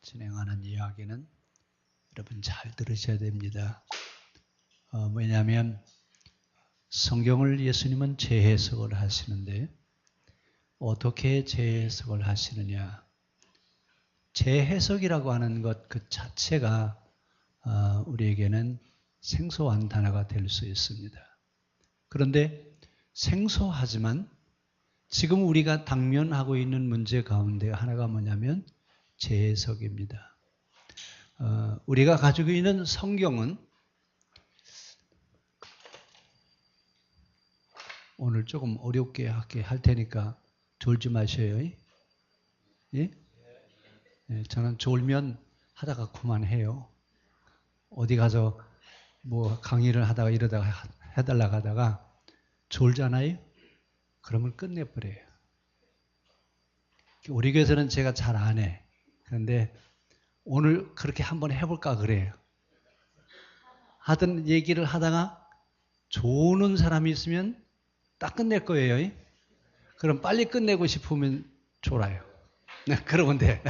진행하는 이야기는 여러분 잘 들으셔야 됩니다. 왜냐하면 성경을 예수님은 재해석을 하시는데 어떻게 재해석을 하시느냐. 재해석이라고 하는 것 그 자체가 우리에게는 생소한 단어가 될 수 있습니다. 그런데 생소하지만 지금 우리가 당면하고 있는 문제 가운데 하나가 뭐냐면 재해석입니다. 우리가 가지고 있는 성경은 오늘 조금 어렵게 할 테니까 졸지 마셔요. 예? 저는 졸면 하다가 그만해요. 어디 가서 뭐 강의를 하다가 이러다가 해달라고 하다가 졸잖아요? 그러면 끝내버려요. 우리 교회에서는 제가 잘 안 해. 그런데 오늘 그렇게 한번 해볼까 그래요. 하던 얘기를 하다가 조는 사람이 있으면 딱 끝낼 거예요. 그럼 빨리 끝내고 싶으면 졸아요. 그러면 돼.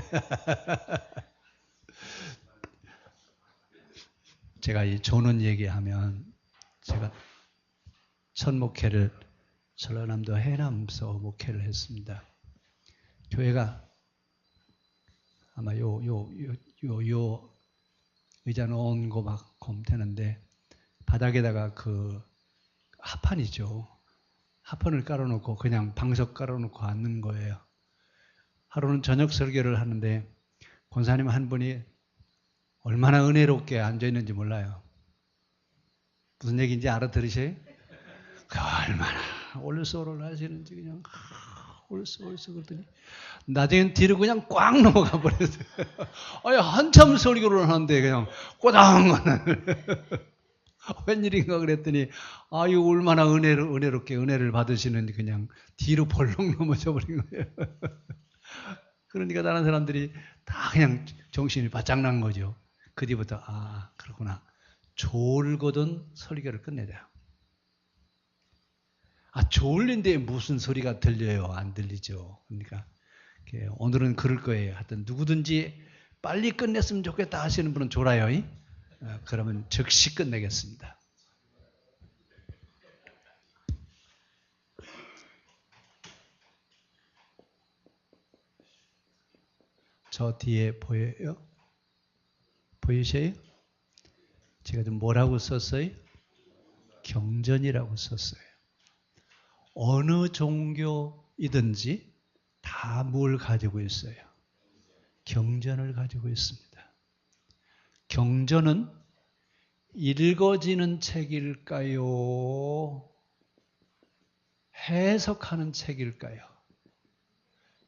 제가 이 조는 얘기하면 제가 첫 목회를 전라남도 해남서 목회를 했습니다. 교회가 아마 요 의자 놓은 거만큼 되는데 바닥에다가 그 하판이죠. 하판을 깔아놓고 그냥 방석 깔아놓고 앉는 거예요. 하루는 저녁 설교를 하는데 권사님 한 분이 얼마나 은혜롭게 앉아있는지 몰라요. 무슨 얘기인지 알아들으세요? 얼마나 올소를 하시는지 그냥 올소 그러더니 나중엔 뒤로 그냥 꽉 넘어가 버렸어요. 아니 한참 설교를 하는데 그냥 꼬당하는 웬일인가 그랬더니 이거 얼마나 은혜롭게 은혜를 받으시는지 그냥 뒤로 벌렁 넘어져 버린 거예요. 그러니까 다른 사람들이 다 그냥 정신이 바짝 난 거죠. 그 뒤부터 그렇구나. 졸거든 설교를 끝내자. 졸린데 무슨 소리가 들려요? 안 들리죠. 그러니까 오늘은 그럴 거예요. 하여튼 누구든지 빨리 끝냈으면 좋겠다 하시는 분은 졸아요. 그러면 즉시 끝내겠습니다. 저 뒤에 보여요? 보이세요? 제가 좀 뭐라고 썼어요? 경전이라고 썼어요. 어느 종교이든지 다 뭘 가지고 있어요? 경전을 가지고 있습니다. 경전은 읽어지는 책일까요? 해석하는 책일까요?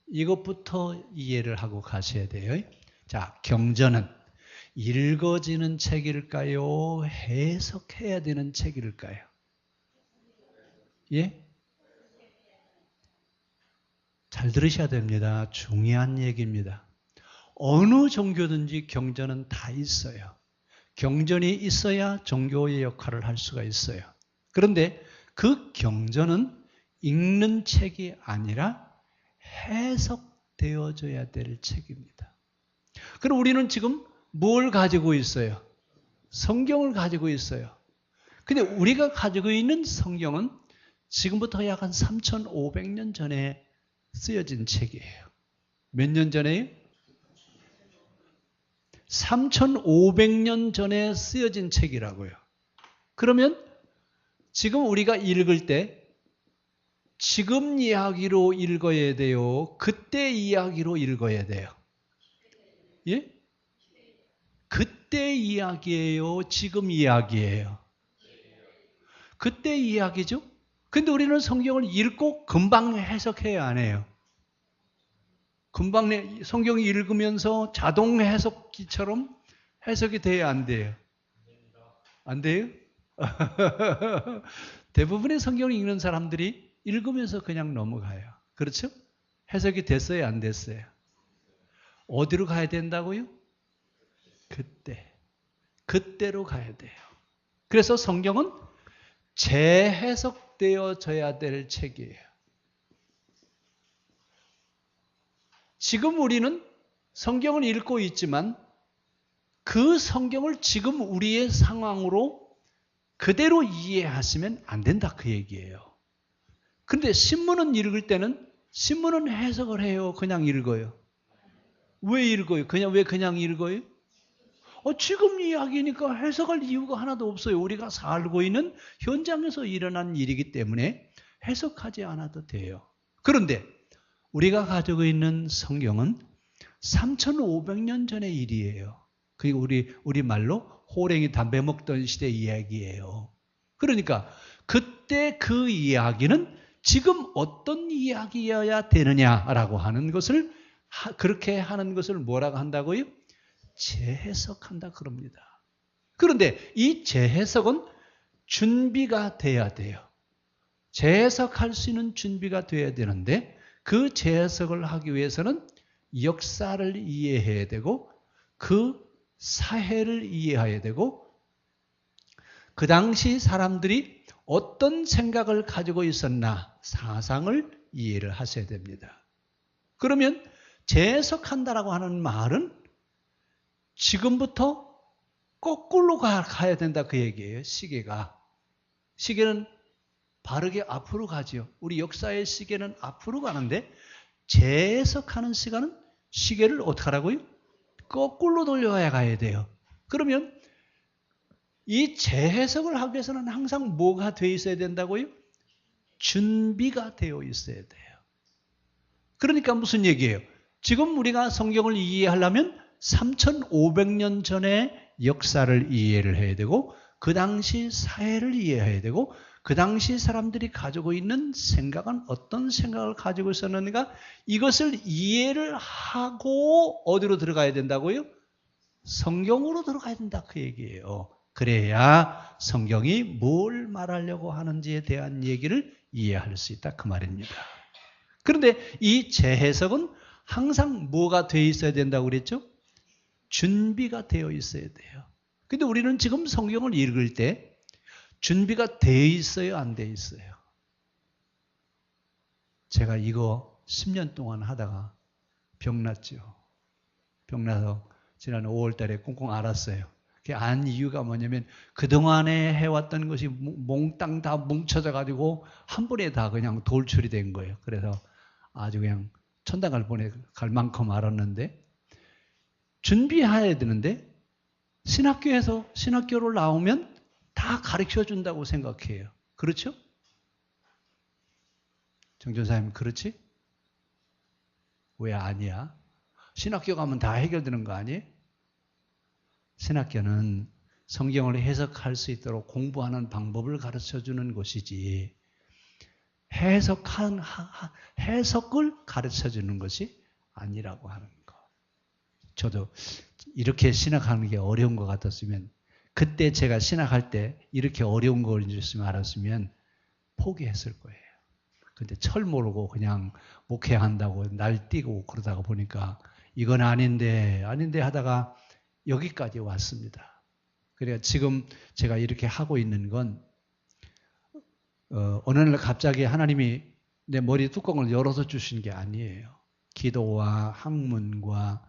이것부터 이해를 하고 가셔야 돼요. 자, 경전은 읽어지는 책일까요? 해석해야 되는 책일까요? 예? 잘 들으셔야 됩니다. 중요한 얘기입니다. 어느 종교든지 경전은 다 있어요. 경전이 있어야 종교의 역할을 할 수가 있어요. 그런데 그 경전은 읽는 책이 아니라 해석되어져야 될 책입니다. 그럼 우리는 지금 뭘 가지고 있어요? 성경을 가지고 있어요. 근데 우리가 가지고 있는 성경은 지금부터 약 한 3,500년 전에 쓰여진 책이에요. 몇 년 전에요? 3,500년 전에 쓰여진 책이라고요. 그러면 지금 우리가 읽을 때 지금 이야기로 읽어야 돼요? 그때 이야기로 읽어야 돼요? 예? 그때 이야기예요? 지금 이야기예요? 그때 이야기죠? 근데 우리는 성경을 읽고 금방 해석해야 안 해요. 금방 성경을 읽으면서 자동 해석기처럼 해석이 돼야 안 돼요? 안 돼요? 대부분의 성경을 읽는 사람들이 읽으면서 그냥 넘어가요. 그렇죠? 해석이 됐어요? 안 됐어요? 어디로 가야 된다고요? 그때로 가야 돼요. 그래서 성경은 재해석되어져야 될 책이에요. 지금 우리는 성경을 읽고 있지만 그 성경을 지금 우리의 상황으로 그대로 이해하시면 안 된다 그 얘기예요. 그런데 신문은 읽을 때는 신문은 해석을 해요. 그냥 읽어요. 왜 읽어요? 왜 그냥 읽어요? 지금 이야기니까 해석할 이유가 하나도 없어요. 우리가 살고 있는 현장에서 일어난 일이기 때문에 해석하지 않아도 돼요. 그런데 우리가 가지고 있는 성경은 3,500년 전의 일이에요. 그게 우리 말로 호랭이 담배 먹던 시대 이야기예요. 그러니까 그때 그 이야기는 지금 어떤 이야기여야 되느냐라고 하는 것을 그렇게 하는 것을 뭐라고 한다고요? 재해석한다 그럽니다. 그런데 이 재해석은 준비가 돼야 돼요. 재해석할 수 있는 준비가 돼야 되는데 그 재해석을 하기 위해서는 역사를 이해해야 되고 그 사회를 이해해야 되고 그 당시 사람들이 어떤 생각을 가지고 있었나 사상을 이해를 하셔야 됩니다. 그러면 재해석한다라고 하는 말은 지금부터 거꾸로 가야 된다 그 얘기예요. 시계는 바르게 앞으로 가죠. 우리 역사의 시계는 앞으로 가는데 재해석하는 시간은 시계를 어떻게 하라고요? 거꾸로 돌려가야 돼요. 그러면 이 재해석을 하기 위해서는 항상 뭐가 되어 있어야 된다고요? 준비가 되어 있어야 돼요. 그러니까 무슨 얘기예요? 지금 우리가 성경을 이해하려면 3,500년 전의 역사를 이해를 해야 되고 그 당시 사회를 이해해야 되고 그 당시 사람들이 가지고 있는 생각은 어떤 생각을 가지고 있었는가 이것을 이해를 하고 어디로 들어가야 된다고요? 성경으로 들어가야 된다 그 얘기예요. 그래야 성경이 뭘 말하려고 하는지에 대한 얘기를 이해할 수 있다 그 말입니다. 그런데 이 재해석은 항상 뭐가 되어 있어야 된다고 그랬죠? 준비가 되어 있어야 돼요. 근데 우리는 지금 성경을 읽을 때 준비가 되어 있어요? 안 되어 있어요? 제가 이거 10년 동안 하다가 병났죠. 병나서 지난 5월 달에 꽁꽁 앓았어요. 그게 안 이유가 뭐냐면 그동안에 해왔던 것이 몽땅 다 뭉쳐져 가지고 한 번에 다 그냥 돌출이 된 거예요. 그래서 아주 그냥 천당을 갈 만큼 앓았는데 준비해야 되는데 신학교를 나오면 다 가르쳐 준다고 생각해요. 그렇죠? 정전사님 그렇지? 왜 아니야? 신학교 가면 다 해결되는 거 아니에요? 신학교는 성경을 해석할 수 있도록 공부하는 방법을 가르쳐 주는 곳이지 해석을 가르쳐 주는 것이 아니라고 하는 거. 저도 이렇게 신학하는 게 어려운 것 같았으면 그때 제가 신학할 때 이렇게 어려운 걸 알았으면 포기했을 거예요. 근데 철 모르고 그냥 목회한다고 날뛰고 그러다가 보니까 이건 아닌데 하다가 여기까지 왔습니다. 그래서 지금 제가 이렇게 하고 있는 건 어느 날 갑자기 하나님이 내 머리 뚜껑을 열어서 주신 게 아니에요. 기도와 학문과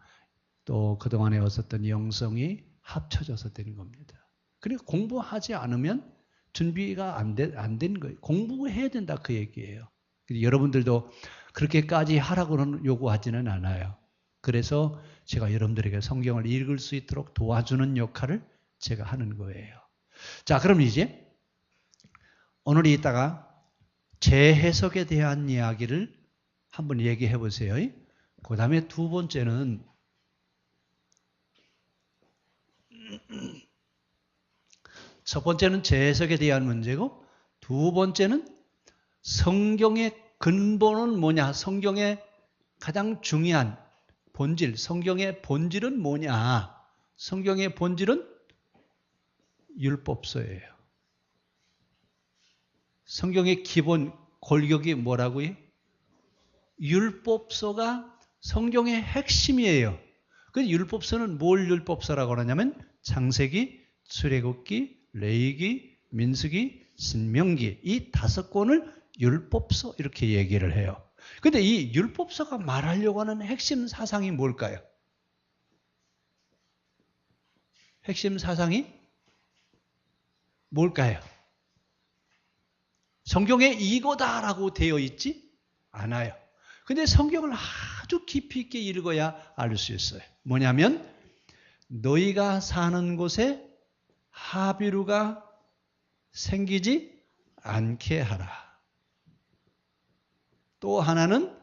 또 그동안에 얻었던 영성이 합쳐져서 되는 겁니다. 그러니까 공부하지 않으면 준비가 안 된 거예요. 공부해야 된다 그 얘기예요. 여러분들도 그렇게까지 하라고는 요구하지는 않아요. 그래서 제가 여러분들에게 성경을 읽을 수 있도록 도와주는 역할을 제가 하는 거예요. 자, 그럼 이제 오늘 이따가 재해석에 대한 이야기를 한번 얘기해 보세요. 그 다음에 두 번째는 첫 번째는 재해석에 대한 문제고 두 번째는 성경의 근본은 뭐냐? 성경의 가장 중요한 본질, 성경의 본질은 뭐냐? 성경의 본질은 율법서예요. 성경의 기본 골격이 뭐라고요? 율법서가 성경의 핵심이에요. 그 율법서는 뭘 율법서라고 하냐면 창세기, 출애굽기, 레위기, 민수기, 신명기 이 5권을 율법서 이렇게 얘기를 해요. 근데 이 율법서가 말하려고 하는 핵심 사상이 뭘까요? 핵심 사상이 뭘까요? 성경에 이거다라고 되어 있지 않아요. 근데 성경을 아주 깊이 있게 읽어야 알 수 있어요. 뭐냐면 너희가 사는 곳에 하비루가 생기지 않게 하라. 또 하나는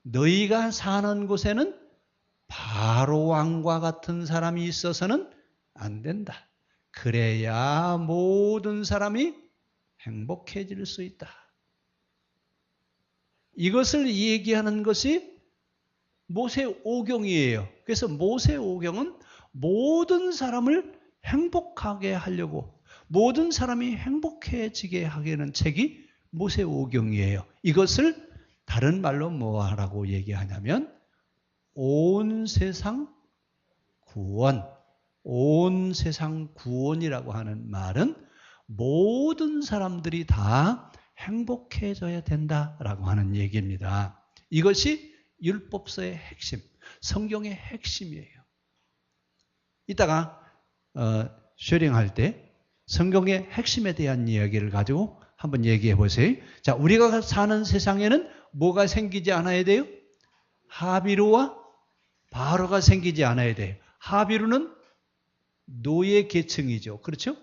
너희가 사는 곳에는 바로 왕과 같은 사람이 있어서는 안 된다. 그래야 모든 사람이 행복해질 수 있다. 이것을 얘기하는 것이 모세오경이에요. 그래서 모세오경은 모든 사람을 행복하게 하려고, 모든 사람이 행복해지게 하게 하는 책이 모세오경이에요. 이것을 다른 말로 뭐라고 얘기하냐면 온 세상 구원, 온 세상 구원이라고 하는 말은 모든 사람들이 다 행복해져야 된다라고 하는 얘기입니다. 이것이 율법서의 핵심, 성경의 핵심이에요. 이따가 쉐링할 때 성경의 핵심에 대한 이야기를 가지고 한번 얘기해 보세요. 자, 우리가 사는 세상에는 뭐가 생기지 않아야 돼요? 하비루와 바로가 생기지 않아야 돼요. 하비루는 노예 계층이죠. 그렇죠?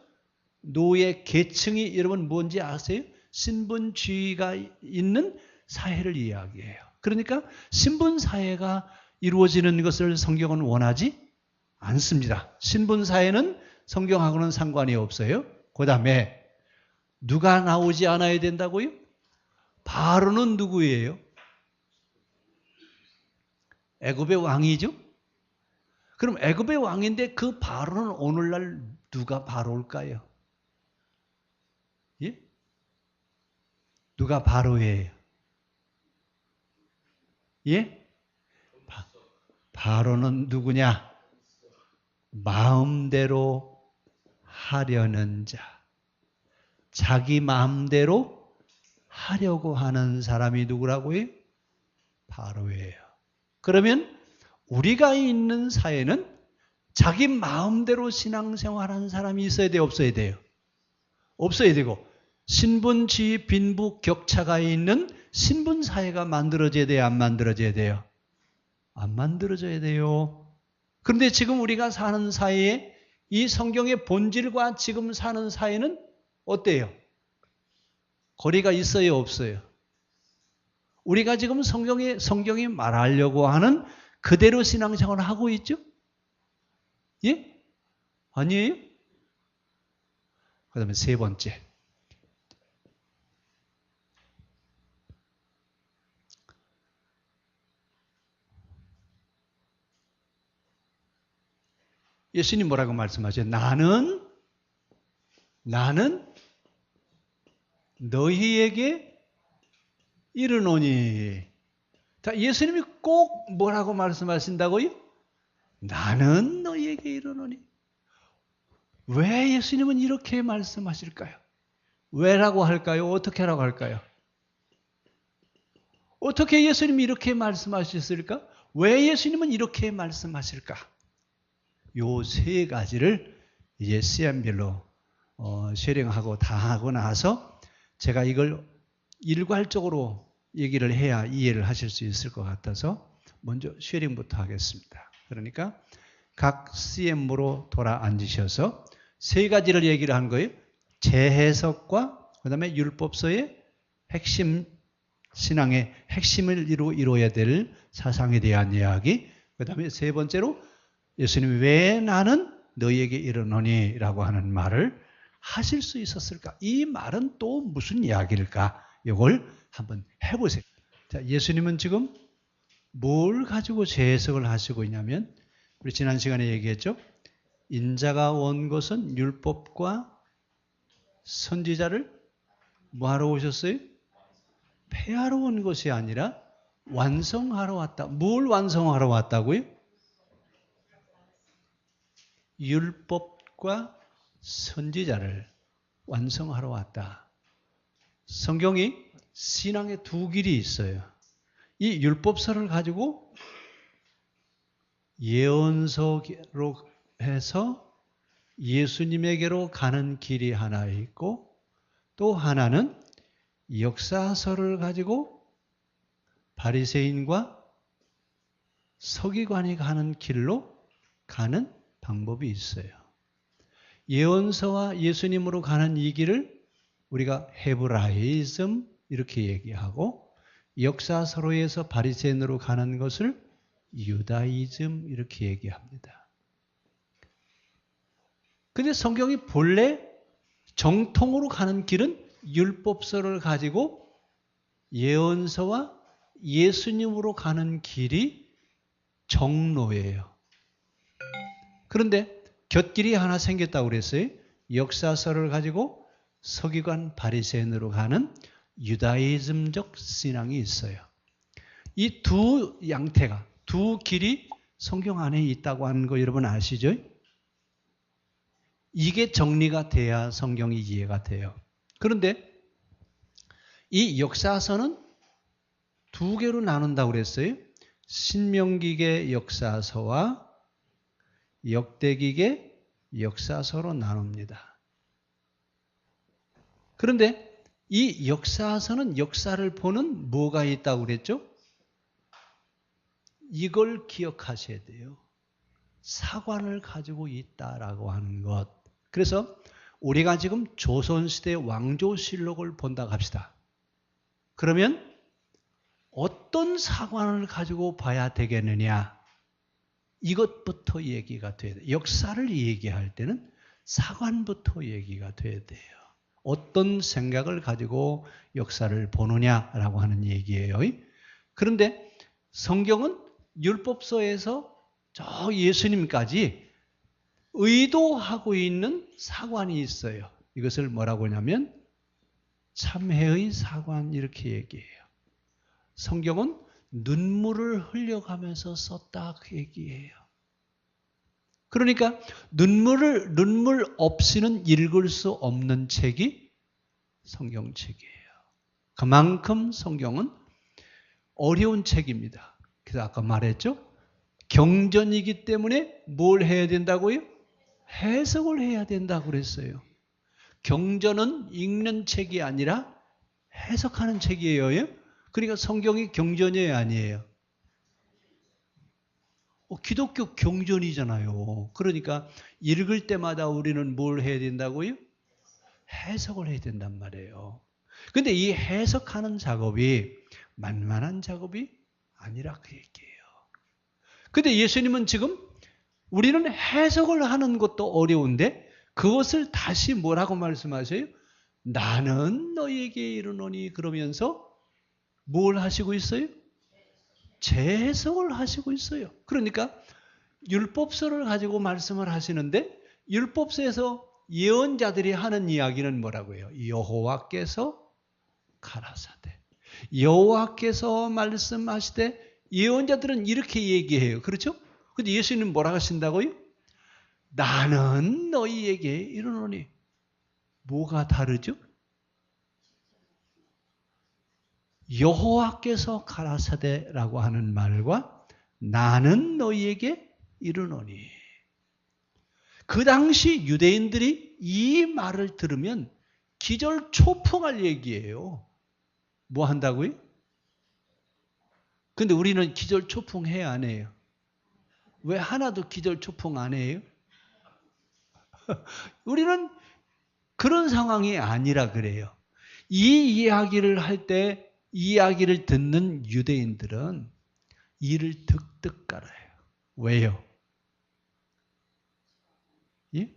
노예 계층이 여러분 뭔지 아세요? 신분주의가 있는 사회를 이야기해요. 그러니까 신분사회가 이루어지는 것을 성경은 원하지 않습니다. 신분사회는 성경하고는 상관이 없어요. 그 다음에 누가 나오지 않아야 된다고요? 바로는 누구예요? 애굽의 왕이죠? 그럼 애굽의 왕인데 그 바로는 오늘날 누가 바로일까요? 예? 누가 바로예요? 예? 바로는 누구냐? 마음대로 하려는 자. 자기 마음대로 하려고 하는 사람이 누구라고요? 바로예요. 그러면 우리가 있는 사회는 자기 마음대로 신앙생활하는 사람이 있어야 돼요? 없어야 돼요? 없어야 되고 신분주의 빈부 격차가 있는 신분사회가 만들어져야 돼요? 안 만들어져야 돼요? 안 만들어져야 돼요. 그런데 지금 우리가 사는 사회에 이 성경의 본질과 지금 사는 사회는 어때요? 거리가 있어요? 없어요? 우리가 지금 성경이 말하려고 하는 그대로 신앙생활을 하고 있죠? 예? 아니에요? 그 다음에 세 번째. 예수님 뭐라고 말씀하셔요? 나는 너희에게 이르노니. 자, 예수님이 꼭 뭐라고 말씀하신다고요? 나는 너희에게 이르노니. 왜 예수님은 이렇게 말씀하실까요? 왜라고 할까요? 어떻게 하라고 할까요? 어떻게 예수님이 이렇게 말씀하셨을까? 왜 예수님은 이렇게 말씀하실까? 요 세 가지를 이제 시험별로 쉐링하고 다 하고 나서 제가 이걸 일괄적으로 얘기를 해야 이해를 하실 수 있을 것 같아서 먼저 쉐링부터 하겠습니다. 그러니까 각 CM으로 돌아 앉으셔서 세 가지를 얘기를 한 거예요. 재해석과 그 다음에 율법서의 핵심, 신앙의 핵심을 이루어야 될 사상에 대한 이야기, 그 다음에 세 번째로 예수님이 왜 나는 너희에게 이르노니 라고 하는 말을 하실 수 있었을까? 이 말은 또 무슨 이야기일까? 이걸 한번 해보세요. 자, 예수님은 지금 뭘 가지고 재해석을 하시고 있냐면 우리 지난 시간에 얘기했죠. 인자가 온 것은 율법과 선지자를 뭐하러 오셨어요? 폐하러 온 것이 아니라 완성하러 왔다. 뭘 완성하러 왔다고요? 율법과 선지자를 완성하러 왔다. 성경이 신앙의 두 길이 있어요. 이 율법서를 가지고 예언서로 해서 예수님에게로 가는 길이 하나 있고 또 하나는 역사서를 가지고 바리새인과 서기관이 가는 길로 가는 방법이 있어요. 예언서와 예수님으로 가는 이 길을 우리가 헤브라이즘 이렇게 얘기하고 역사서로에서 바리새인으로 가는 것을 유다이즘 이렇게 얘기합니다. 근데 성경이 본래 정통으로 가는 길은 율법서를 가지고 예언서와 예수님으로 가는 길이 정로예요. 그런데 곁길이 하나 생겼다고 그랬어요. 역사서를 가지고 서기관 바리새인으로 가는 유다이즘적 신앙이 있어요. 이 두 양태가, 두 길이 성경 안에 있다고 하는 거 여러분 아시죠? 이게 정리가 돼야 성경이 이해가 돼요. 그런데 이 역사서는 두 개로 나눈다고 그랬어요. 신명기계 역사서와 역대기계 역사서로 나눕니다. 그런데 이 역사서는 역사를 보는 뭐가 있다고 그랬죠? 이걸 기억하셔야 돼요. 사관을 가지고 있다라고 하는 것. 그래서 우리가 지금 조선시대 왕조실록을 본다고 합시다. 그러면 어떤 사관을 가지고 봐야 되겠느냐? 이것부터 얘기가 돼야 돼요. 역사를 얘기할 때는 사관부터 얘기가 돼야 돼요. 어떤 생각을 가지고 역사를 보느냐라고 하는 얘기예요. 그런데 성경은 율법서에서 저 예수님까지 의도하고 있는 사관이 있어요. 이것을 뭐라고 하냐면 참회의 사관 이렇게 얘기해요. 성경은 눈물을 흘려가면서 썼다 그 얘기예요. 그러니까 눈물 없이는 읽을 수 없는 책이 성경책이에요. 그만큼 성경은 어려운 책입니다. 그래서 아까 말했죠. 경전이기 때문에 뭘 해야 된다고요? 해석을 해야 된다고 그랬어요. 경전은 읽는 책이 아니라 해석하는 책이에요. 그러니까 성경이 경전이 아니에요. 기독교 경전이잖아요. 그러니까 읽을 때마다 우리는 뭘 해야 된다고요? 해석을 해야 된단 말이에요. 근데 이 해석하는 작업이 만만한 작업이 아니라 그 얘기예요. 근데 예수님은 지금 우리는 해석을 하는 것도 어려운데 그것을 다시 뭐라고 말씀하세요? 나는 너희에게 이르노니 그러면서 뭘 하시고 있어요? 재해석을 하시고 있어요. 그러니까 율법서를 가지고 말씀을 하시는데 율법서에서 예언자들이 하는 이야기는 뭐라고 해요? 여호와께서 가라사대. 여호와께서 말씀하시되 예언자들은 이렇게 얘기해요. 그렇죠? 근데 예수님은 뭐라고 하신다고요? 나는 너희에게 이르노니. 뭐가 다르죠? 여호와께서 가라사대라고 하는 말과 나는 너희에게 이르노니. 그 당시 유대인들이 이 말을 들으면 기절초풍할 얘기예요. 뭐 한다고요? 근데 우리는 기절초풍 해야 안 해요? 왜 하나도 기절초풍 안 해요? 우리는 그런 상황이 아니라 그래요. 이 이야기를 할 때 이야기를 듣는 유대인들은 이를 득득 깔아요. 왜요? 예?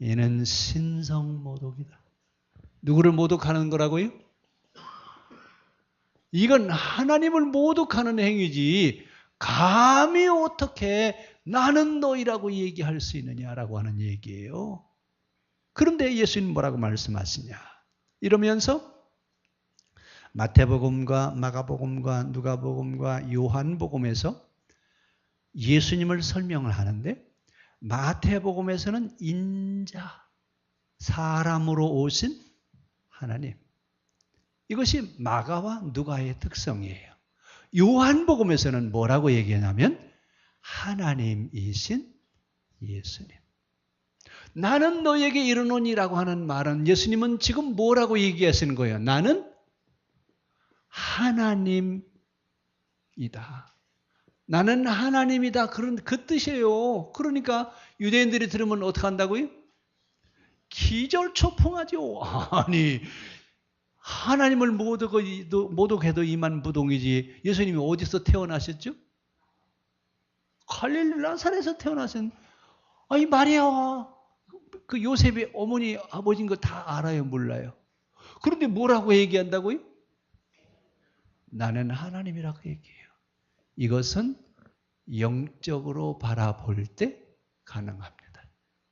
얘는 신성모독이다. 누구를 모독하는 거라고요? 이건 하나님을 모독하는 행위지 감히 어떻게 나는 너희라고 얘기할 수 있느냐라고 하는 얘기예요. 그런데 예수님 뭐라고 말씀하시냐? 이러면서 마태복음과 마가복음과 누가복음과 요한복음에서 예수님을 설명을 하는데 마태복음에서는 인자, 사람으로 오신 하나님. 이것이 마가와 누가의 특성이에요. 요한복음에서는 뭐라고 얘기하냐면 하나님이신 예수님. 나는 너에게 이르노니라고 하는 말은 예수님은 지금 뭐라고 얘기하시는 거예요? 나는 하나님이다. 나는 하나님이다. 그런 그 뜻이에요. 그러니까 유대인들이 들으면 어떻게 한다고요? 기절초풍하죠. 아니 하나님을 모독해도 이만부동이지. 예수님이 어디서 태어나셨죠? 갈릴리 나사렛에서 태어나신. 아니 마리아와 그 요셉의 어머니 아버지인 거 다 알아요? 몰라요? 그런데 뭐라고 얘기한다고요? 나는 하나님이라고 얘기해요. 이것은 영적으로 바라볼 때 가능합니다.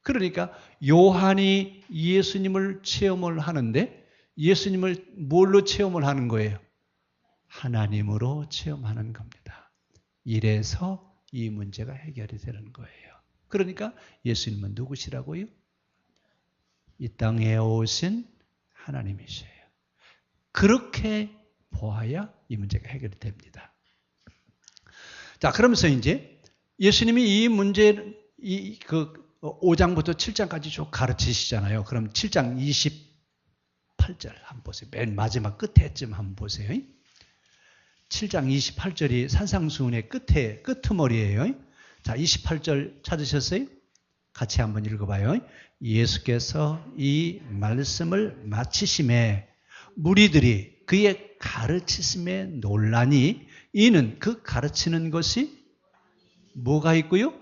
그러니까 요한이 예수님을 체험을 하는데 예수님을 뭘로 체험을 하는 거예요? 하나님으로 체험하는 겁니다. 이래서 이 문제가 해결이 되는 거예요. 그러니까 예수님은 누구시라고요? 이 땅에 오신 하나님이셔요. 그렇게 보아야 이 문제가 해결이 됩니다. 자, 그러면서 이제 예수님이 이 문제, 5장부터 7장까지 쭉 가르치시잖아요. 그럼 7장 28절 한번 보세요. 맨 마지막 끝에쯤 한번 보세요. 7장 28절이 산상수훈의 끄트머리예요. 자, 28절 찾으셨어요? 같이 한번 읽어봐요. 예수께서 이 말씀을 마치심에 무리들이 그의 가르치심에 놀라니 이는 그 가르치는 것이 뭐가 있고요?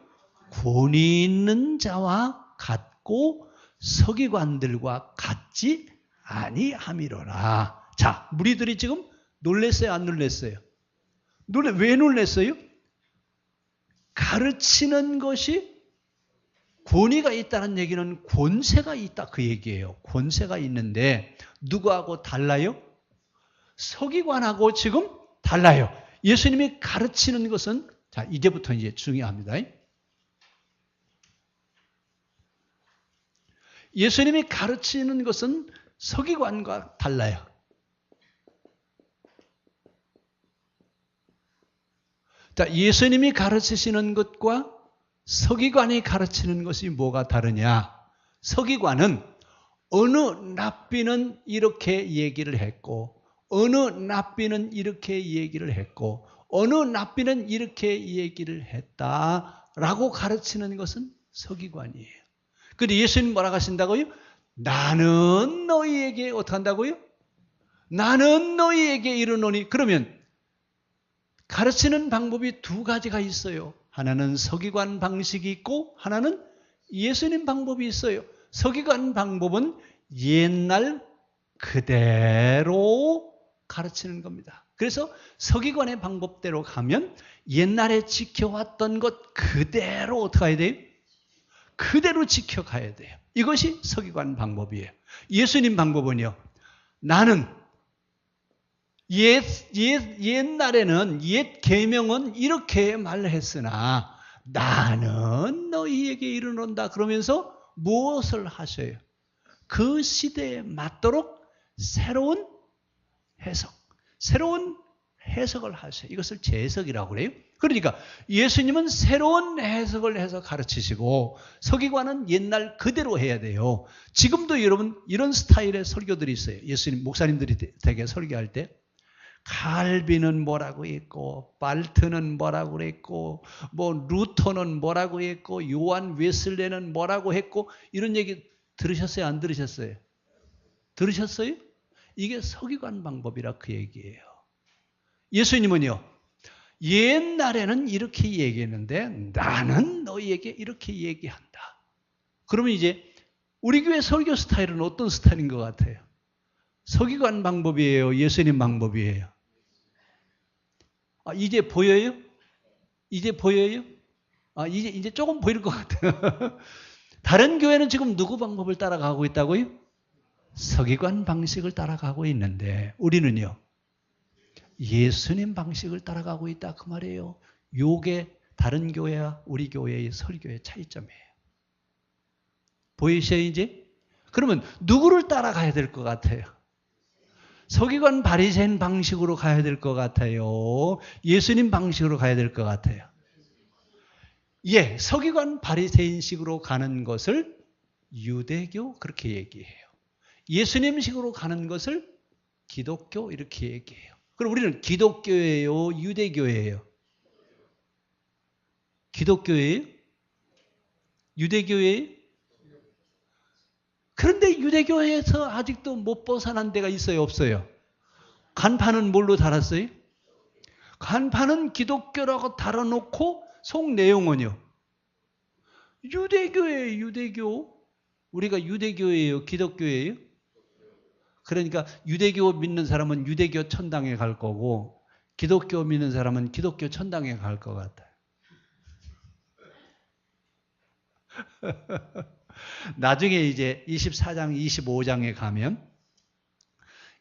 권위 있는 자와 같고 서기관들과 같지 아니함이로라. 자, 무리들이 지금 놀랬어요? 안 놀랬어요? 왜 놀랬어요? 가르치는 것이 권위가 있다는 얘기는 권세가 있다 그 얘기예요. 권세가 있는데 누구하고 달라요? 서기관하고 지금 달라요. 예수님이 가르치는 것은 자 이제부터 이제 중요합니다. 예수님이 가르치는 것은 서기관과 달라요. 자, 예수님이 가르치시는 것과 서기관이 가르치는 것이 뭐가 다르냐? 서기관은 어느 랍비는 이렇게 얘기를 했고 어느 랍비는 이렇게 얘기를 했고 어느 랍비는 이렇게 얘기를 했다라고 가르치는 것은 서기관이에요. 그런데 예수님 뭐라고 하신다고요? 나는 너희에게 어떻게 한다고요? 나는 너희에게 이르노니. 그러면 가르치는 방법이 두 가지가 있어요. 하나는 서기관 방식이 있고 하나는 예수님 방법이 있어요. 서기관 방법은 옛날 그대로 가르치는 겁니다. 그래서 서기관의 방법대로 가면 옛날에 지켜왔던 것 그대로 어떻게 해야 돼요? 그대로 지켜가야 돼요. 이것이 서기관 방법이에요. 예수님 방법은요. 나는 옛날에는 옛 계명은 이렇게 말했으나 나는 너희에게 이르노다 그러면서 무엇을 하셔요? 그 시대에 맞도록 새로운 해석, 새로운 해석을 하셔요. 이것을 재해석이라고 그래요. 그러니까 예수님은 새로운 해석을 해서 가르치시고 서기관은 옛날 그대로 해야 돼요. 지금도 여러분 이런 스타일의 설교들이 있어요. 예수님 목사님들이 되게 설교할 때 칼빈은 뭐라고 했고 발트는 뭐라고 했고 뭐 루터는 뭐라고 했고 요한 웨슬레는 뭐라고 했고 이런 얘기 들으셨어요? 안 들으셨어요? 들으셨어요? 이게 서기관 방법이라 그 얘기예요. 예수님은요. 옛날에는 이렇게 얘기했는데 나는 너희에게 이렇게 얘기한다. 그러면 이제 우리 교회 설교 스타일은 어떤 스타일인 것 같아요? 서기관 방법이에요? 예수님 방법이에요? 이제 보여요? 이제 보여요? 이제 조금 보일 것 같아요. 다른 교회는 지금 누구 방법을 따라가고 있다고요? 서기관 방식을 따라가고 있는데 우리는요. 예수님 방식을 따라가고 있다 그 말이에요. 요게 다른 교회와 우리 교회의 설교의 차이점이에요. 보이세요 이제? 그러면 누구를 따라가야 될 것 같아요? 서기관 바리새인 방식으로 가야 될 것 같아요? 예수님 방식으로 가야 될 것 같아요? 예, 서기관 바리새인식으로 가는 것을 유대교 그렇게 얘기해요. 예수님식으로 가는 것을 기독교 이렇게 얘기해요. 그럼 우리는 기독교예요, 유대교예요? 기독교예요? 유대교예요? 그런데 유대교에서 아직도 못 벗어난 데가 있어요, 없어요? 간판은 뭘로 달았어요? 간판은 기독교라고 달아놓고 속 내용은요? 유대교예요, 유대교. 우리가 유대교예요, 기독교예요? 그러니까 유대교 믿는 사람은 유대교 천당에 갈 거고 기독교 믿는 사람은 기독교 천당에 갈 것 같아요. 나중에 이제 24장, 25장에 가면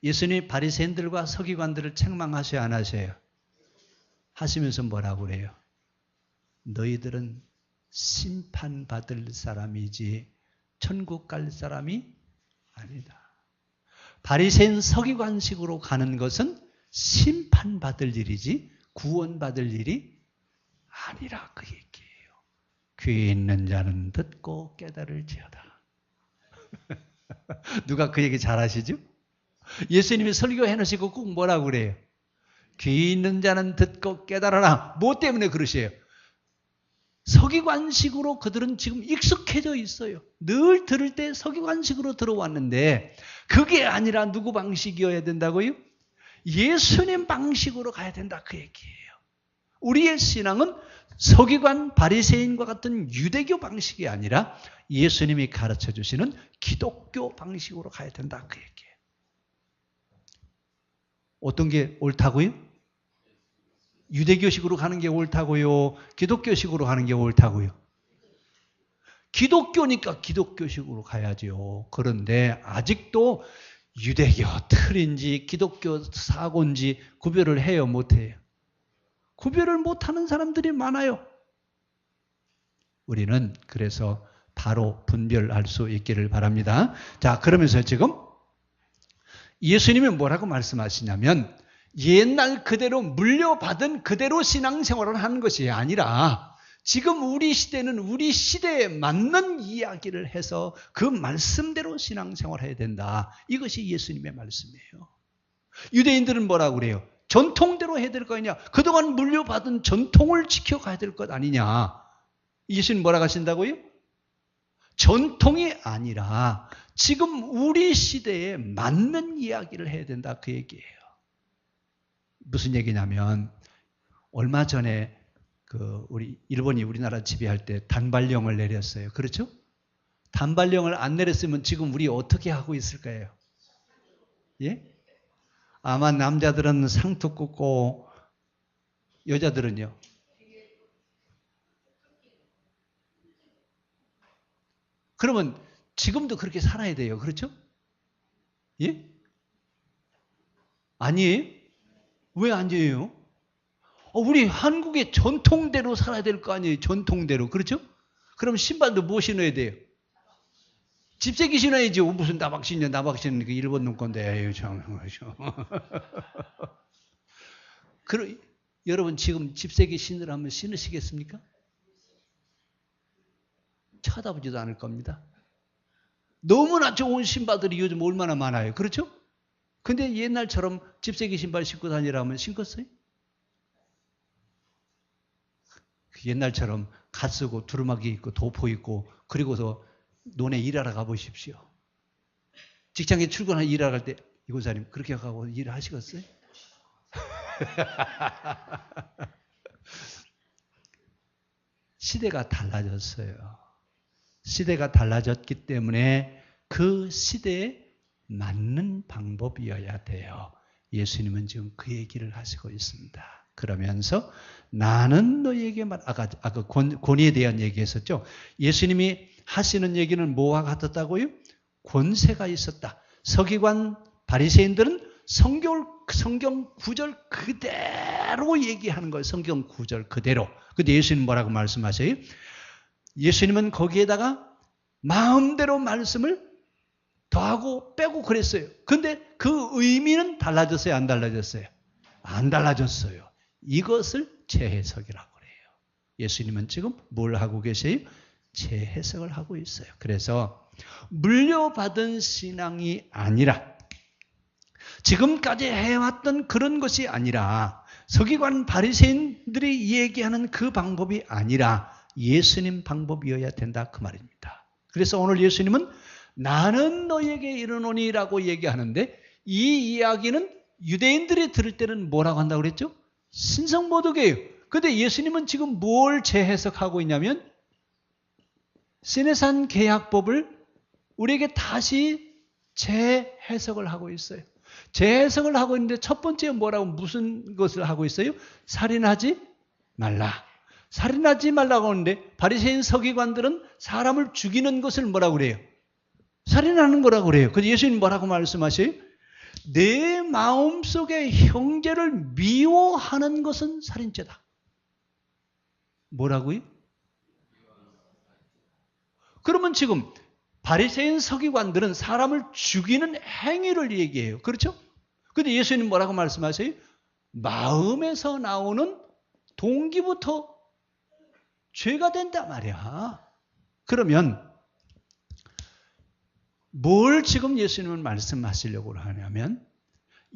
예수님이 바리새인들과 서기관들을 책망하셔야 안 하셔요? 하시면서 뭐라고 그래요? 너희들은 심판받을 사람이지 천국 갈 사람이 아니다. 바리새인 서기관식으로 가는 것은 심판받을 일이지 구원받을 일이 아니라 그 얘기예요. 귀에 있는 자는 듣고 깨달을지어다. 누가 그 얘기 잘 하시죠? 예수님이 설교해 놓으시고 꼭 뭐라고 그래요? 귀 있는 자는 듣고 깨달아라. 뭐 때문에 그러세요? 서기관식으로 그들은 지금 익숙해져 있어요. 늘 들을 때 서기관식으로 들어왔는데 그게 아니라 누구 방식이어야 된다고요? 예수님 방식으로 가야 된다 그 얘기예요. 우리의 신앙은 서기관 바리새인과 같은 유대교 방식이 아니라 예수님이 가르쳐 주시는 기독교 방식으로 가야 된다 그 얘기예요. 어떤 게 옳다고요? 유대교식으로 가는 게 옳다고요? 기독교식으로 가는 게 옳다고요? 기독교니까 기독교식으로 가야죠. 그런데 아직도 유대교 틀인지 기독교 사고인지 구별을 해요? 못해요? 구별을 못하는 사람들이 많아요. 우리는 그래서 바로 분별할 수 있기를 바랍니다. 자, 그러면서 지금 예수님이 뭐라고 말씀하시냐면 옛날 그대로 물려받은 그대로 신앙생활을 하는 것이 아니라 지금 우리 시대는 우리 시대에 맞는 이야기를 해서 그 말씀대로 신앙생활을 해야 된다. 이것이 예수님의 말씀이에요. 유대인들은 뭐라고 그래요? 전통대로 해야 될 거 아니냐? 그동안 물려받은 전통을 지켜가야 될 것 아니냐? 예수님 뭐라고 하신다고요? 전통이 아니라 지금 우리 시대에 맞는 이야기를 해야 된다. 그 얘기예요. 무슨 얘기냐면 얼마 전에 우리 일본이 우리나라 지배할 때 단발령을 내렸어요. 그렇죠? 단발령을 안 내렸으면 지금 우리 어떻게 하고 있을 거예요? 예? 아마 남자들은 상투 꽂고 여자들은요? 그러면 지금도 그렇게 살아야 돼요. 그렇죠? 예? 아니에요? 왜 아니에요? 우리 한국의 전통대로 살아야 될 거 아니에요? 전통대로. 그렇죠? 그럼 신발도 뭐 신어야 돼요? 집세기 신어야지. 무슨 나박 신냐? 나박 신는 그 일본 놈 건데. 에이, 참. 그럼 여러분 지금 집세기 신으라면 신으시겠습니까? 쳐다보지도 않을 겁니다. 너무나 좋은 신발들이 요즘 얼마나 많아요. 그렇죠? 근데 옛날처럼 집세기 신발 신고 다니라면 신겠어요? 옛날처럼 갓 쓰고 두루마기 입고 도포 입고 그리고서 논에 일하러 가보십시오. 직장에 출근하러 일하러 갈 때 이 권사님 그렇게 가고 일을 하시겠어요? 시대가 달라졌어요. 시대가 달라졌기 때문에 그 시대에 맞는 방법이어야 돼요. 예수님은 지금 그 얘기를 하시고 있습니다. 그러면서 나는 너희에게 아까 권위에 대한 얘기했었죠. 예수님이 하시는 얘기는 뭐와 같았다고요? 권세가 있었다. 서기관 바리새인들은 성경 구절 그대로 얘기하는 거예요. 성경 구절 그대로. 근데 예수님은 뭐라고 말씀하세요? 예수님은 거기에다가 마음대로 말씀을 더하고 빼고 그랬어요. 근데 그 의미는 달라졌어요? 안 달라졌어요? 안 달라졌어요. 이것을 재해석이라고 그래요. 예수님은 지금 뭘 하고 계세요? 재해석을 하고 있어요. 그래서 물려받은 신앙이 아니라 지금까지 해왔던 그런 것이 아니라 서기관 바리새인들이 얘기하는 그 방법이 아니라 예수님 방법이어야 된다 그 말입니다. 그래서 오늘 예수님은 나는 너에게 이르노니라고 얘기하는데 이 이야기는 유대인들이 들을 때는 뭐라고 한다고 그랬죠? 신성모독이에요. 그런데 예수님은 지금 뭘 재해석하고 있냐면 시내산 계약법을 우리에게 다시 재해석을 하고 있어요. 재해석을 하고 있는데 첫 번째 뭐라고 무슨 것을 하고 있어요? 살인하지 말라. 살인하지 말라고 하는데 바리새인 서기관들은 사람을 죽이는 것을 뭐라고 그래요? 살인하는 거라고 그래요. 그래서 예수님 뭐라고 말씀하셔요? 내 마음속에 형제를 미워하는 것은 살인죄다. 뭐라고요? 그러면 지금 바리새인 서기관들은 사람을 죽이는 행위를 얘기해요. 그렇죠? 그런데 예수님 뭐라고 말씀하세요? 마음에서 나오는 동기부터 죄가 된다 말이야. 그러면 뭘 지금 예수님은 말씀하시려고 하냐면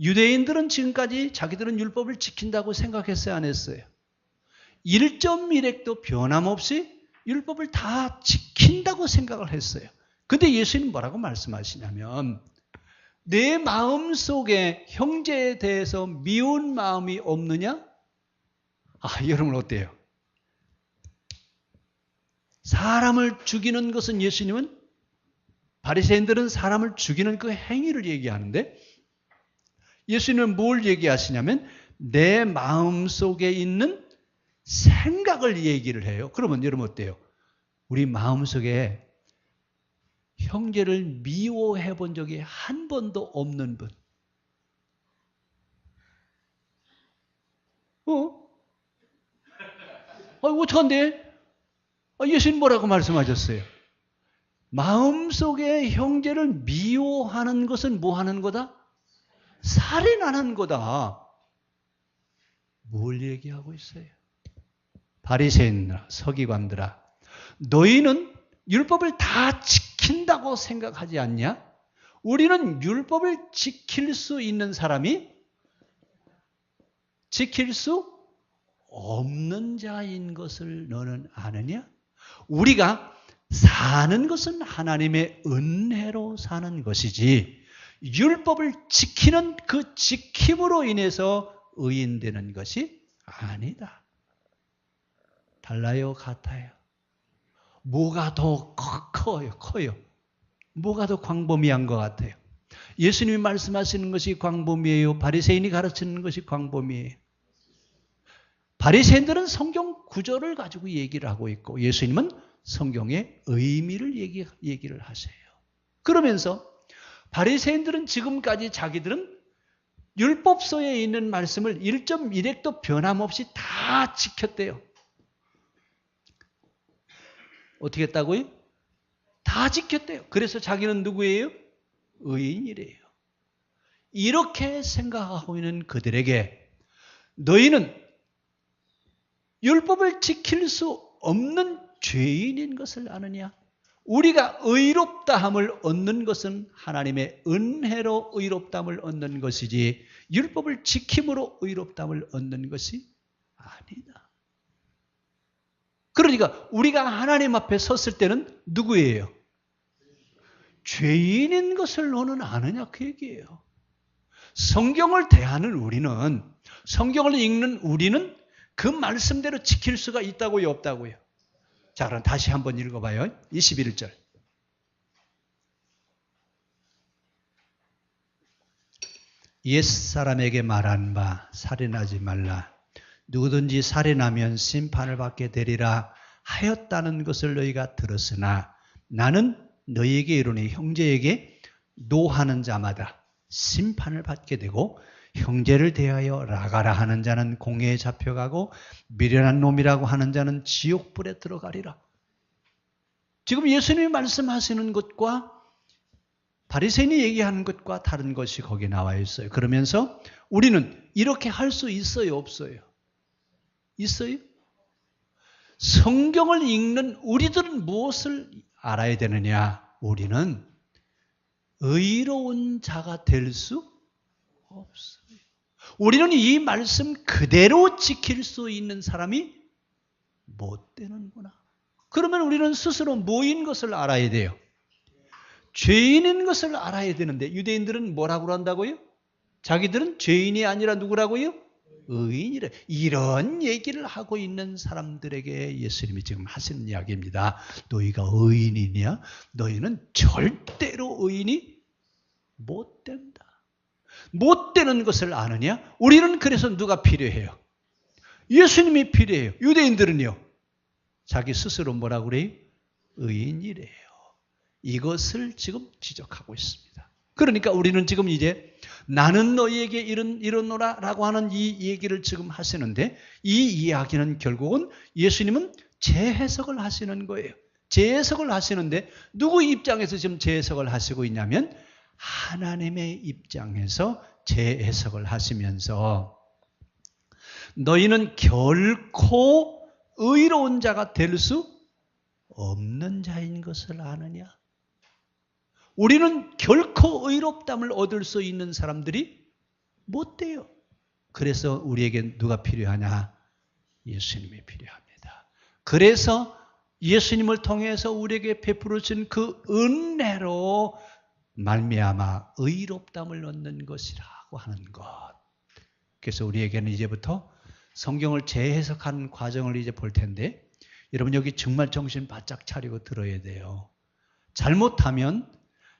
유대인들은 지금까지 자기들은 율법을 지킨다고 생각했어요? 안 했어요? 1.1획도 변함없이 율법을 다 지킨다고 생각을 했어요. 근데 예수님 뭐라고 말씀하시냐면 내 마음속에 형제에 대해서 미운 마음이 없느냐? 여러분 어때요? 사람을 죽이는 것은 예수님은 바리새인들은 사람을 죽이는 그 행위를 얘기하는데 예수님은 뭘 얘기하시냐면 내 마음속에 있는 생각을 얘기를 해요. 그러면 여러분 어때요? 우리 마음속에 형제를 미워해 본 적이 한 번도 없는 분. 어떡한데? 예수님 뭐라고 말씀하셨어요? 마음속에 형제를 미워하는 것은 뭐 하는 거다? 살인하는 거다. 뭘 얘기하고 있어요? 바리새인들아, 서기관들아, 너희는 율법을 다 지킨다고 생각하지 않냐? 우리는 율법을 지킬 수 있는 사람이 지킬 수 없는 자인 것을 너는 아느냐? 우리가 사는 것은 하나님의 은혜로 사는 것이지 율법을 지키는 그 지킴으로 인해서 의인되는 것이 아니다. 달라요? 같아요? 뭐가 더 커요? 뭐가 더 광범위한 것 같아요? 예수님이 말씀하시는 것이 광범위해요? 바리새인이 가르치는 것이 광범위해요? 바리새인들은 성경 구절을 가지고 얘기를 하고 있고 예수님은 성경의 의미를 얘기를 하세요. 그러면서 바리새인들은 지금까지 자기들은 율법서에 있는 말씀을 1.1획도 변함없이 다 지켰대요. 어떻게 했다고요? 다 지켰대요. 그래서 자기는 누구예요? 의인이래요. 이렇게 생각하고 있는 그들에게 너희는 율법을 지킬 수 없는 죄인인 것을 아느냐? 우리가 의롭다함을 얻는 것은 하나님의 은혜로 의롭다함을 얻는 것이지 율법을 지킴으로 의롭다함을 얻는 것이 아니다. 그러니까 우리가 하나님 앞에 섰을 때는 누구예요? 죄인인 것을 너는 아느냐 그 얘기예요. 성경을 대하는 우리는, 성경을 읽는 우리는 그 말씀대로 지킬 수가 있다고요, 없다고요? 자, 그럼 다시 한번 읽어봐요. 21절. 옛사람에게 말한 바 살인하지 말라. 누구든지 살인하면 심판을 받게 되리라 하였다는 것을 너희가 들었으나 나는 너희에게 이르노니 형제에게 노하는 자마다 심판을 받게 되고 형제를 대하여 라가라 하는 자는 공회에 잡혀가고 미련한 놈이라고 하는 자는 지옥불에 들어가리라. 지금 예수님이 말씀하시는 것과 바리새인이 얘기하는 것과 다른 것이 거기에 나와 있어요. 그러면서 우리는 이렇게 할 수 있어요, 없어요? 있어요? 성경을 읽는 우리들은 무엇을 알아야 되느냐? 우리는 의로운 자가 될 수 없어요. 우리는 이 말씀 그대로 지킬 수 있는 사람이 못 되는구나. 그러면 우리는 스스로 뭐인 것을 알아야 돼요? 죄인인 것을 알아야 되는데 유대인들은 뭐라고 한다고요? 자기들은 죄인이 아니라 누구라고요? 의인이래. 이런 얘기를 하고 있는 사람들에게 예수님이 지금 하시는 이야기입니다. 너희가 의인이냐? 너희는 절대로 의인이 못 된다. 못 되는 것을 아느냐? 우리는 그래서 누가 필요해요? 예수님이 필요해요. 유대인들은요, 자기 스스로 뭐라고 그래요? 의인이래요. 이것을 지금 지적하고 있습니다. 그러니까 우리는 지금 이제 나는 너희에게 이르노라 라고 하는 이 얘기를 지금 하시는데, 이 이야기는 결국은 예수님은 재해석을 하시는 거예요. 재해석을 하시는데 누구 입장에서 지금 재해석을 하시고 있냐면 하나님의 입장에서 재해석을 하시면서 너희는 결코 의로운 자가 될 수 없는 자인 것을 아느냐? 우리는 결코 의롭담을 얻을 수 있는 사람들이 못 돼요. 그래서 우리에게 누가 필요하냐? 예수님이 필요합니다. 그래서 예수님을 통해서 우리에게 베풀어 준 그 은혜로 말미암아 의롭담을 얻는 것이라고 하는 것. 그래서 우리에게는 이제부터 성경을 재해석하는 과정을 이제 볼 텐데, 여러분 여기 정말 정신 바짝 차리고 들어야 돼요. 잘못하면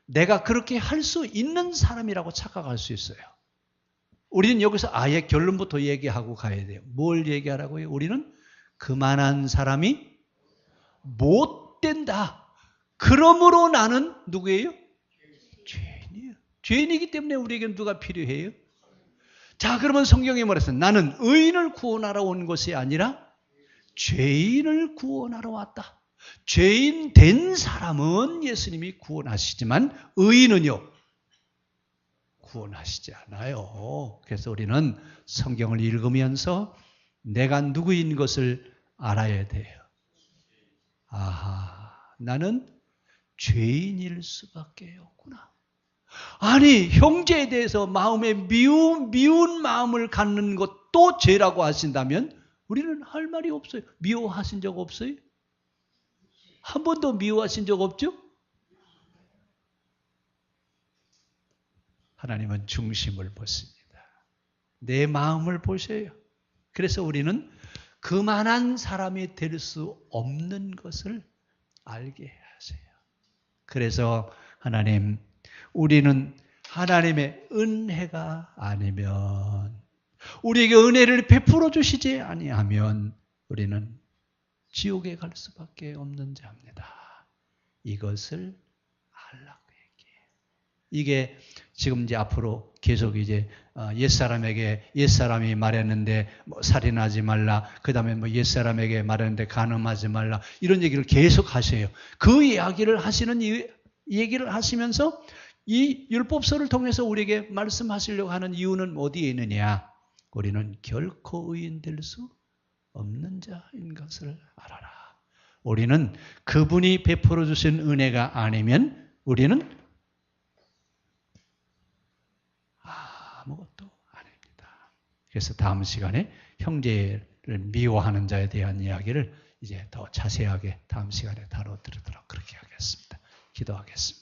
내가 그렇게 할 수 있는 사람이라고 착각할 수 있어요. 우리는 여기서 아예 결론부터 얘기하고 가야 돼요. 뭘 얘기하라고요? 우리는 그만한 사람이 못 된다. 그러므로 나는 누구예요? 죄인이에요. 죄인이기 때문에 우리에게 누가 필요해요? 자, 그러면 성경이 뭐랬어요? 나는 의인을 구원하러 온 것이 아니라 죄인을 구원하러 왔다. 죄인 된 사람은 예수님이 구원하시지만 의인은요, 구원하시지 않아요. 그래서 우리는 성경을 읽으면서 내가 누구인 것을 알아야 돼요. 아하, 나는 죄인일 수밖에 없구나. 아니, 형제에 대해서 마음에 미운 마음을 갖는 것도 죄라고 하신다면 우리는 할 말이 없어요. 미워하신 적 없어요? 한 번도 미워하신 적 없죠? 하나님은 중심을 보십니다. 내 마음을 보셔요. 그래서 우리는 그만한 사람이 될 수 없는 것을 알게 하세요. 그래서 하나님, 우리는 하나님의 은혜가 아니면, 우리에게 은혜를 베풀어 주시지 아니하면 우리는 지옥에 갈 수밖에 없는 자입니다. 이것을 알라고 얘기해요. 이게 지금 이제 앞으로 계속 이제 옛사람이 말했는데 뭐 살인하지 말라, 그 다음에 뭐 옛사람에게 말했는데 간음하지 말라, 이런 얘기를 계속 하세요. 그 이야기를 하시는 얘기를 하시면서 이 율법서를 통해서 우리에게 말씀하시려고 하는 이유는 어디에 있느냐? 우리는 결코 의인 될 수 없는 자인 것을 알아라. 우리는 그분이 베풀어 주신 은혜가 아니면 우리는 아무것도 아닙니다. 그래서 다음 시간에 형제를 미워하는 자에 대한 이야기를 이제 더 자세하게 다음 시간에 다뤄드리도록 그렇게 하겠습니다. 기도하겠습니다.